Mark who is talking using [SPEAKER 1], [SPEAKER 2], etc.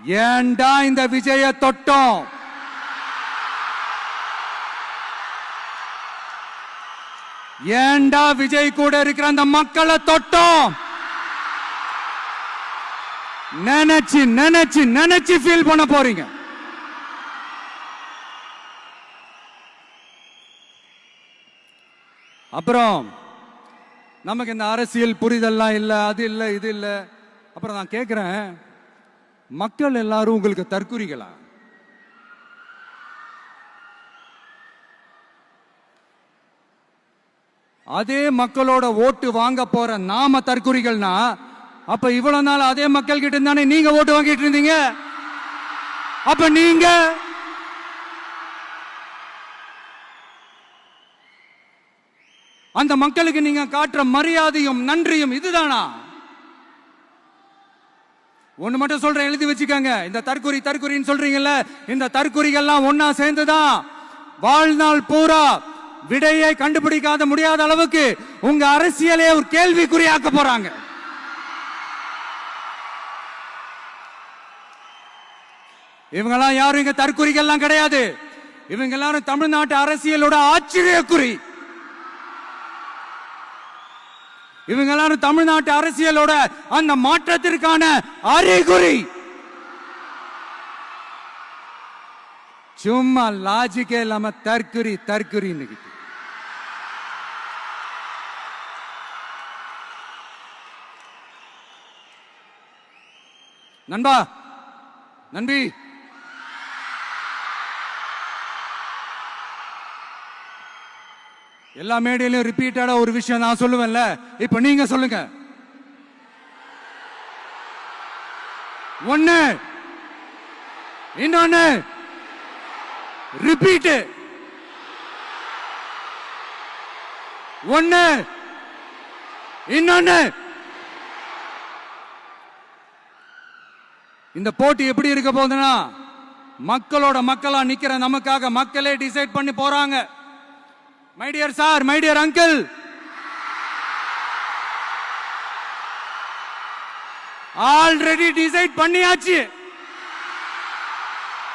[SPEAKER 1] ஏண்டா இந்த விஜய தொட்டோம்? ஏண்டா விஜய் கூட இருக்கிற அந்த மக்களை தொட்டோம்? நினைச்சு நினைச்சு நினைச்சு ஃபீல் பண்ண போறீங்க. அப்புறம் நமக்கு இந்த அரசியல் புரிதல்லாம் இல்ல, அது இல்ல, இது இல்ல. அப்புறம் நான் கேட்கிறேன், மக்கள் எல்லாரும் உங்களுக்கு தற்குறிகளா? அதே மக்களோட ஓட்டு வாங்க போற நாம தற்குறிகள்னா, அப்ப இவ்வளவு நாள் அதே மக்கள் கிட்ட இருந்தானே நீங்க ஓட்டு வாங்கிட்டு இருந்தீங்க. அப்ப நீங்க அந்த மக்களுக்கு நீங்க காட்டுற மரியாதையும் நன்றியும் இதுதானா? ஒண்ணு மட்டும் சொல்றேன், எழுதி வச்சுக்கோங்க. இந்த தற்குறி தற்குறின்னு சொல்றீங்கல்ல, இந்த தற்குறிகள்லாம் ஒன்னா சேர்ந்துதான் வாழ்நாள் பூரா விடையை கண்டுபிடிக்காத முடியாத அளவுக்கு உங்க அரசியலே ஒரு கேள்விக்குறியாக்க போறாங்க. இவங்கெல்லாம் யாரும் இங்க தற்குறிகள்லாம் கிடையாது. இவங்க எல்லாரும் தமிழ்நாட்டு அரசியலோட ஆச்சரியக்குறி. இவங்க எல்லாரும் தமிழ்நாட்டு அரசியலோட அந்த மாற்றத்திற்கான அறிகுறி. சும்மா லாஜிக்கே இல்லாம தற்குறி தற்குறி. நண்பா, நண்பி, எல்லா மேடையிலும் ரிப்பீட்டடா ஒரு விஷயம் நான் சொல்லுவேன்ல, இப்ப நீங்க சொல்லுங்க. ஒண்ணு, இன்னொன்னு, ரிப்பீட். ஒண்ணு, இன்னொன்னு. இந்த போட்டி எப்படி இருக்க போகுதுன்னா, மக்களோட மக்களா நிக்கிற நமக்காக மக்களே டிசைட் பண்ணி போறாங்க. My dear sir, my dear uncle, already decide பண்ணியாச்சு.